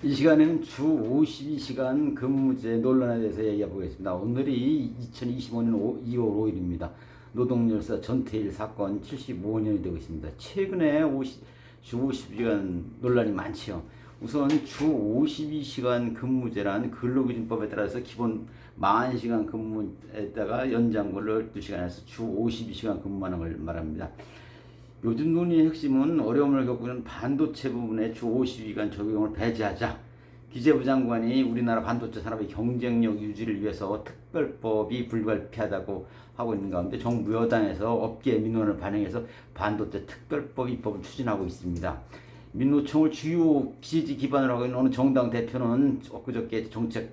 이 시간에는 주 52시간 근무제 논란에 대해서 얘기해 보겠습니다. 오늘이 2025년 2월 5일입니다. 노동열사 전태일 사건 75년이 되고 있습니다. 최근에 주 52시간 논란이 많지요. 우선 주 52시간 근무제란 근로기준법에 따라서 기본 40시간 근무에다가 연장근로 12시간에서 주 52시간 근무하는 걸 말합니다. 요즘 논의의 핵심은 어려움을 겪고 있는 반도체 부분에 주 52시간 적용을 배제하자. 기재부 장관이 우리나라 반도체 산업의 경쟁력 유지를 위해서 특별법이 불가피하다고 하고 있는 가운데 정부 여당에서 업계 민원을 반영해서 반도체 특별법 입법을 추진하고 있습니다. 민노총을 주요 지지 기반으로 하고 있는 어느 정당 대표는 엊그저께 정책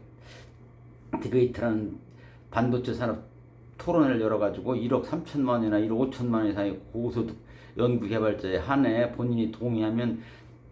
디베이트라는 반도체 산업 토론을 열어가지고 1억 3천만 원이나 1억 5천만 원 이상의 고소득 연구개발자에 한해 본인이 동의하면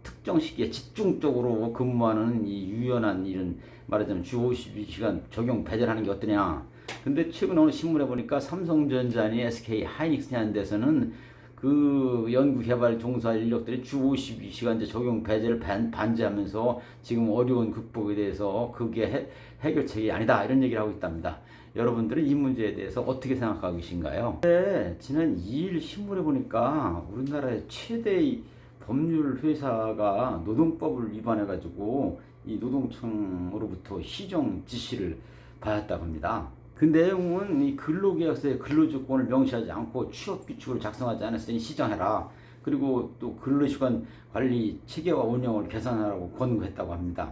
특정 시기에 집중적으로 근무하는 이 유연한 일은 말하자면 주 52시간 적용 배제하는 게 어떠냐. 근데 최근 어느 신문에 보니까 삼성전자니 SK 하이닉스 하는 데서는 그 연구개발 종사 인력들이 주 52시간제 적용 배제를 반대하면서 지금 어려운 극복에 대해서 그게 해결책이 아니다 이런 얘기를 하고 있답니다. 여러분들은 이 문제에 대해서 어떻게 생각하고 계신가요? 네, 지난 2일 신문에 보니까 우리나라의 최대의 법률 회사가 노동법을 위반해가지고 이 노동청으로부터 시정 지시를 받았다고 합니다. 그 내용은 이 근로계약서에 근로조건을 명시하지 않고 취업규칙을 작성하지 않았으니 시정해라. 그리고 또 근로시간 관리 체계와 운영을 개선하라고 권고했다고 합니다.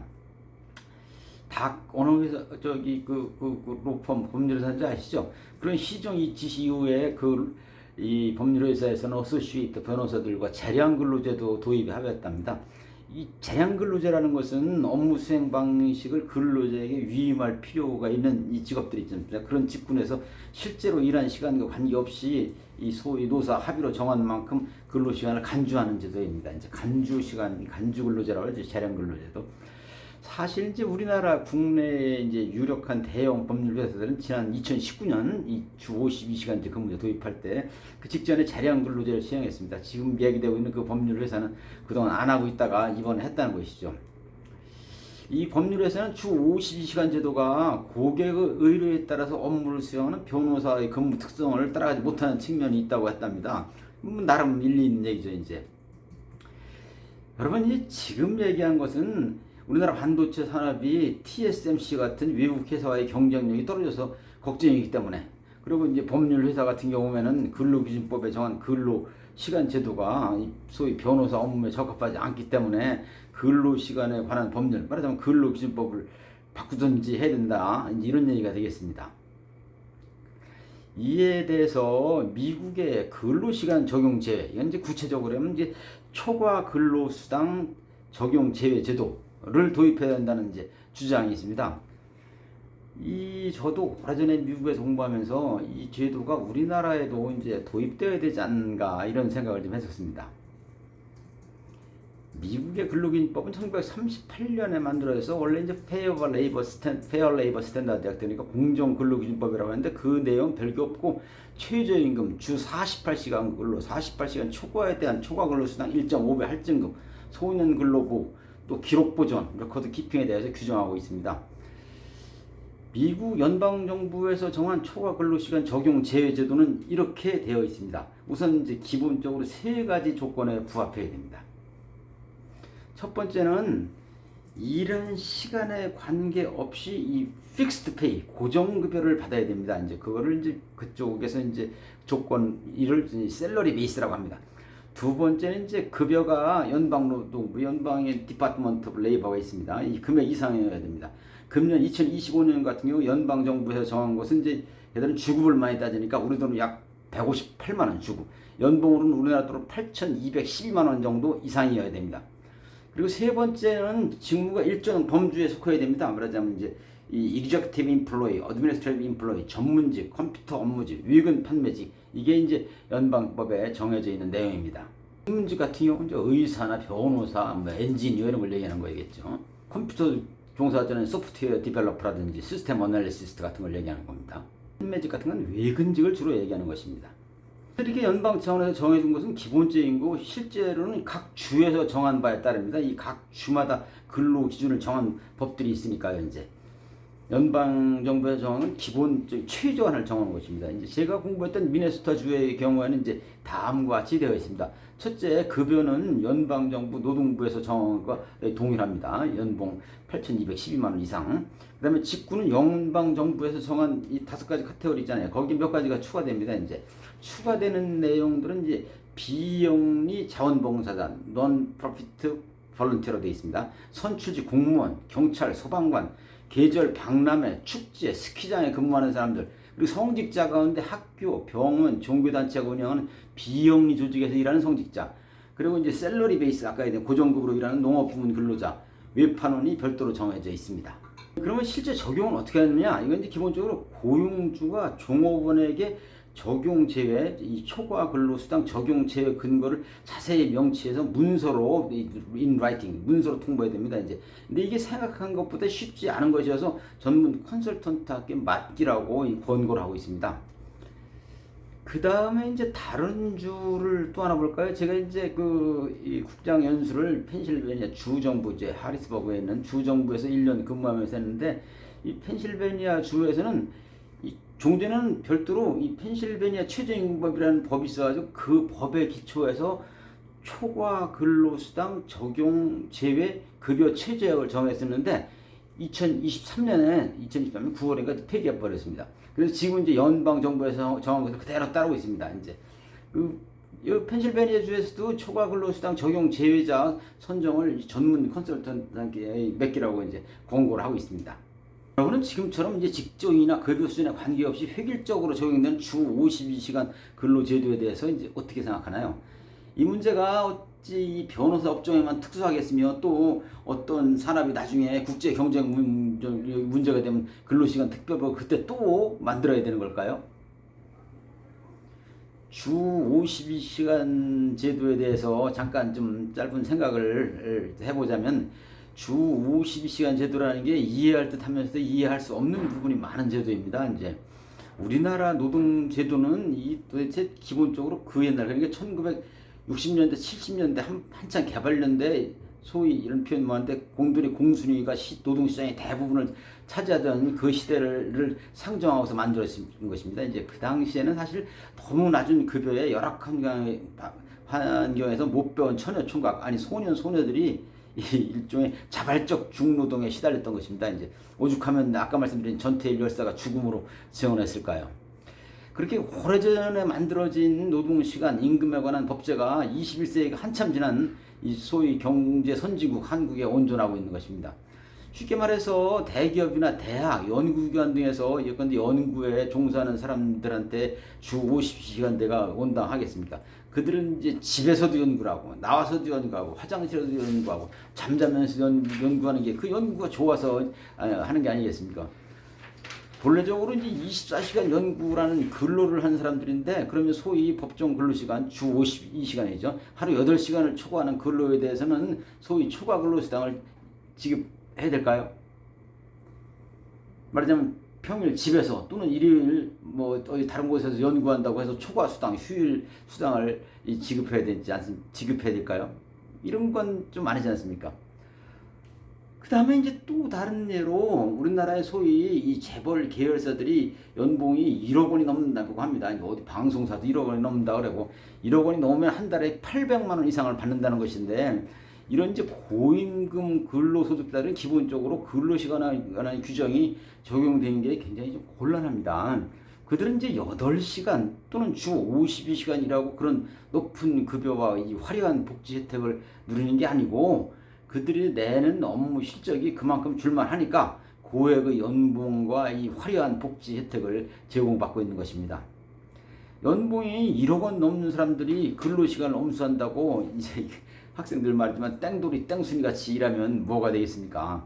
다 어느 회사 그 로펌 법률회사인지 아시죠? 그런 시정 이 지시 이후에 이 법률회사에서는 어소시에이트 변호사들과 재량근로제도 도입에 합의했답니다. 이 재량근로제라는 것은 업무 수행 방식을 근로자에게 위임할 필요가 있는 이 직업들이 있습니다. 그런 직군에서 실제로 일한 시간과 관계없이 이 소위 노사 합의로 정한 만큼 근로시간을 간주하는 제도입니다. 이제 간주시간, 간주근로제라고 하죠. 재량근로제도. 사실 이제 우리나라 국내에 이제 유력한 대형 법률 회사들은 지난 2019년 이 주 52시간제 근무제 도입할 때 그 직전에 재량 근로제를 시행했습니다. 지금 얘기되고 있는 그 법률 회사는 그동안 안 하고 있다가 이번에 했다는 것이죠. 이 법률 회사는 주 52시간 제도가 고객의 의뢰에 따라서 업무를 수행하는 변호사의 근무 특성을 따라가지 못하는 측면이 있다고 했답니다. 나름 일리 있는 얘기죠, 이제. 여러분, 지금 얘기한 것은 우리나라 반도체 산업이 TSMC 같은 외국 회사와의 경쟁력이 떨어져서 걱정이기 때문에, 그리고 이제 법률 회사 같은 경우에는 근로기준법에 정한 근로시간 제도가 소위 변호사 업무에 적합하지 않기 때문에 근로시간에 관한 법률, 말하자면 근로기준법을 바꾸든지 해야 된다, 이런 얘기가 되겠습니다. 이에 대해서 미국의 근로시간 적용 제외, 이건 이제 구체적으로 하면 이제 초과 근로수당 적용 제외 제도를 도입해야 한다는 이제 주장이 있습니다. 저도 오래전에 미국에서 공부하면서 이 제도가 우리나라에도 이제 도입되어야 되지 않는가 이런 생각을 좀 했었습니다. 미국의 근로기준법은 1938년에 만들어져서 원래 이제 페어 레이버 스탠다드 액트, 그러니까 공정 근로기준법이라고 하는데 그 내용 별게 없고 최저임금, 주 48시간 근로, 48시간 초과에 대한 초과 근로수당 1.5배 할증금, 소년 근로보, 또 기록보존, 레코드 키핑에 대해서 규정하고 있습니다. 미국 연방정부에서 정한 초과 근로시간 적용 제외 제도는 이렇게 되어 있습니다. 우선 이제 기본적으로 세 가지 조건에 부합해야 됩니다. 첫 번째는 일한 시간에 관계없이 이 픽스드 페이, 고정급여를 받아야 됩니다. 이제 그거를 이제 그쪽에서 이제 이를 셀러리 베이스라고 합니다. 두 번째는 이제 급여가 연방노동부, 연방의 디파트먼트 오브 레이버가 있습니다. 이 금액 이상이어야 됩니다. 금년 2025년 같은 경우 연방정부에서 정한 것은 이제 얘들은 주급을 많이 따지니까 우리 돈은 약 158만 원 주급. 연봉으로는 우리나라 돈으로 8,212만 원 정도 이상이어야 됩니다. 그리고 세 번째는 직무가 일정 범주에 속해야 됩니다. 말하자면 이제 이 Executive Employee, Administrative Employee, 전문직, 컴퓨터 업무직, 위근 판매직, 이게 이제 연방법에 정해져 있는 내용입니다. 전문직 같은 경우는 이제 의사나 변호사, 엔지니어 이런 걸 얘기하는 거겠죠. 컴퓨터 종사자는 소프트웨어 디벨로퍼라든지 시스템 어널리시스트 같은 걸 얘기하는 겁니다. 판매직 같은 건 외근직을 주로 얘기하는 것입니다. 이렇게 연방 차원에서 정해준 것은 기본적인 거고 실제로는 각 주에서 정한 바에 따릅니다. 이 각 주마다 근로 기준을 정한 법들이 있으니까요. 이제 연방 정부에서 정한 기본적 최저한을 정하는 것입니다. 이제 제가 공부했던 미네소타 주의 경우에는 이제 다음과 같이 되어 있습니다. 첫째, 급여는 연방 정부 노동부에서 정한 것과 동일합니다. 연봉 8,212만 원 이상. 그다음에 직구는 연방 정부에서 정한 이 5가지 카테고리 있잖아요. 거기 몇 가지가 추가됩니다. 이제 추가되는 내용들은 이제 비영리 자원봉사자 (non-profit volunteer로 되어 있습니다. 선출직 공무원, 경찰, 소방관, 계절 박람회, 축제, 스키장에 근무하는 사람들, 그리고 성직자 가운데 학교, 병원, 종교단체가 운영하는 비영리 조직에서 일하는 성직자, 그리고 이제 셀러리 베이스, 아까 얘기한 고정급으로 일하는 농업부문 근로자, 외판원이 별도로 정해져 있습니다. 그러면 실제 적용은 어떻게 하느냐? 이건 이제 기본적으로 고용주가 종업원에게 적용 제외, 이 초과 근로수당 적용 제외 근거를 자세히 명시해서 문서로 in writing, 문서로 통보해야 됩니다. 이제 근데 이게 생각한 것보다 쉽지 않은 것이어서 전문 컨설턴트에게 맡기라고 권고를 하고 있습니다. 그 다음에 이제 다른 주를 또 하나 볼까요? 제가 이제 이 국장 연수를 펜실베니아 주정부, 이제 하리스버그에 있는 주정부에서 1년 근무하면서 했는데, 이 펜실베니아 주에서는 종전에는 별도로 이 펜실베니아 최저임금법이라는 법이 있어가지고 그 법에 기초해서 초과 근로수당 적용 제외 급여 최저액을 정했었는데 2023년 9월인가 폐기해 버렸습니다. 그래서 지금 이제 연방 정부에서 정한 것을 그대로 따르고 있습니다. 이제 이 펜실베니아 주에서도 초과 근로수당 적용 제외자 선정을 전문 컨설턴트에게 맡기라고 이제 권고를 하고 있습니다. 여러분은 지금처럼 이제 직종이나 급여 수준에 관계없이 획일적으로 적용되는 주 52시간 근로제도에 대해서 이제 어떻게 생각하나요? 이 문제가 어찌 이 변호사 업종에만 특수하겠으며 또 어떤 산업이 나중에 국제 경쟁 문제가 되면 근로시간 특별법 그때 또 만들어야 되는 걸까요? 주 52시간 제도에 대해서 잠깐 좀 짧은 생각을 해보자면, 주 52시간 제도라는 게 이해할 듯 하면서도 이해할 수 없는 부분이 많은 제도입니다. 이제 우리나라 노동 제도는 도대체 기본적으로 그 옛날, 그러니까 1960년대 70년대 한창 개발년대 소위 이런 표현 뭐하는데 공들이 공순위가 노동시장의 대부분을 차지하던 그 시대를 상정하고서 만들어진 것입니다. 이제 그 당시에는 사실 너무 낮은 급여에 열악한 환경에서 못 배운 처녀 총각, 아니 소년 소녀들이 이 일종의 자발적 중노동에 시달렸던 것입니다. 이제 오죽하면 아까 말씀드린 전태일 열사가 죽음으로 증언했을까요? 그렇게 오래전에 만들어진 노동시간, 임금에 관한 법제가 21세기가 한참 지난 이 소위 경제 선진국 한국에 온전하고 있는 것입니다. 쉽게 말해서 대기업이나 대학, 연구기관 등에서 예컨대 연구에 종사하는 사람들한테 주 50시간대가 온당하겠습니까? 그들은 이제 집에서도 연구를 하고 나와서도 연구하고 화장실에서도 연구하고 잠자면서 연구하는 게 그 연구가 좋아서 하는 게 아니겠습니까? 본래적으로 이제 24시간 연구라는 근로를 한 사람들인데, 그러면 소위 법정 근로시간 주 52시간이죠. 하루 8시간을 초과하는 근로에 대해서는 소위 초과 근로수당을 지급해야 될까요? 말하자면 평일 집에서 또는 일요일 뭐 어디 다른 곳에서 연구한다고 해서 초과 수당, 휴일 수당을 지급해야 되지 않습니까? 지급해야 될까요? 이런 건 좀 아니지 않습니까? 그 다음에 이제 또 다른 예로 우리나라의 소위 이 재벌 계열사들이 연봉이 1억 원이 넘는다고 합니다. 어디 방송사도 1억 원이 넘는다 그러고 1억 원이 넘으면 한 달에 800만 원 이상을 받는다는 것인데, 이런 이제 고임금 근로소득자들은 기본적으로 근로시간에 관한 규정이 적용되는 게 굉장히 좀 곤란합니다. 그들은 이제 8시간 또는 주 52시간이라고 그런 높은 급여와 이 화려한 복지 혜택을 누리는 게 아니고, 그들이 내는 업무 실적이 그만큼 줄만하니까 고액의 연봉과 이 화려한 복지 혜택을 제공받고 있는 것입니다. 연봉이 1억 원 넘는 사람들이 근로시간을 엄수한다고 이제 학생들 말이지만 땡돌이 땡순이 같이 일하면 뭐가 되겠습니까?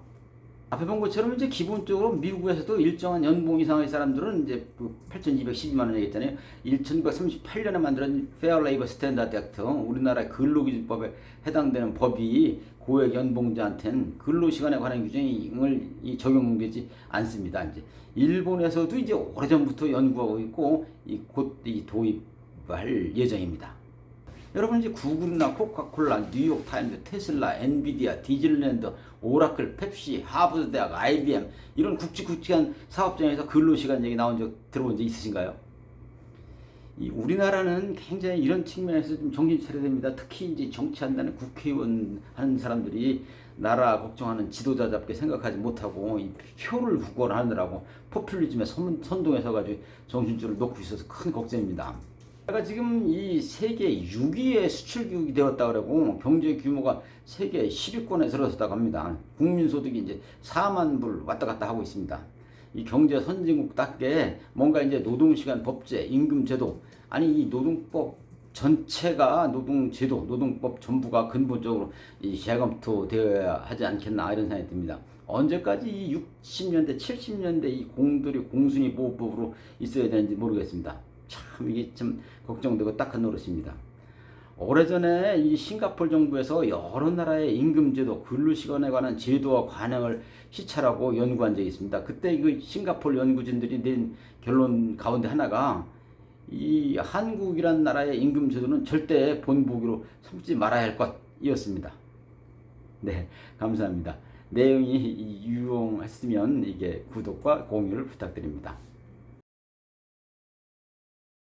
앞에 본 것처럼 이제 기본적으로 미국에서도 일정한 연봉 이상의 사람들은 이제 8,212만 원 얘기했잖아요. 1938년에 만들어진 Fair Labor Standard Act, 우리나라 근로기준법에 해당되는 법이 고액 연봉자한테는 근로시간에 관한 규정이 적용되지 않습니다. 이제 일본에서도 이제 오래전부터 연구하고 있고 곧 도입 발표할 예정입니다. 여러분 이제 구글이나 코카콜라, 뉴욕타임즈, 테슬라, 엔비디아, 디즈니랜드, 오라클, 펩시, 하버드대학, IBM 이런 굵직굵직한 사업장에서 근로시간 얘기 나온 적 들어본 적 있으신가요? 이 우리나라는 굉장히 이런 측면에서 좀 정신 차려야 됩니다. 특히 이제 정치한다는 국회의원 하는 사람들이 나라 걱정하는 지도자답게 생각하지 못하고 이 표를 구걸하느라고 포퓰리즘에 선동에 서가지고 정신줄을 놓고 있어서 큰 걱정입니다. 제가 지금 이 세계 6위의 수출 기국이 되었다 그러고 경제 규모가 세계 10위권에 들어섰다고 합니다. 국민 소득이 이제 4만 불 왔다 갔다 하고 있습니다. 이 경제 선진국답게 뭔가 이제 노동시간 법제, 임금제도, 아니 이 노동법 전체가 노동제도, 노동법 전부가 근본적으로 이 재검토되어야 하지 않겠나 이런 생각이 듭니다. 언제까지 이 60년대, 70년대 이 공들이 공순위 보호법으로 있어야 되는지 모르겠습니다. 참 이게 좀 걱정되고 딱한 노릇입니다. 오래전에 이 싱가포르 정부에서 여러 나라의 임금제도, 근로시간에 관한 제도와 관행을 시찰하고 연구한 적이 있습니다. 그때 그 싱가포르 연구진들이 낸 결론 가운데 하나가 이 한국이란 나라의 임금제도는 절대 본보기로 삼지 말아야 할 것이었습니다. 네, 감사합니다. 내용이 유용했으면 이게 구독과 공유를 부탁드립니다.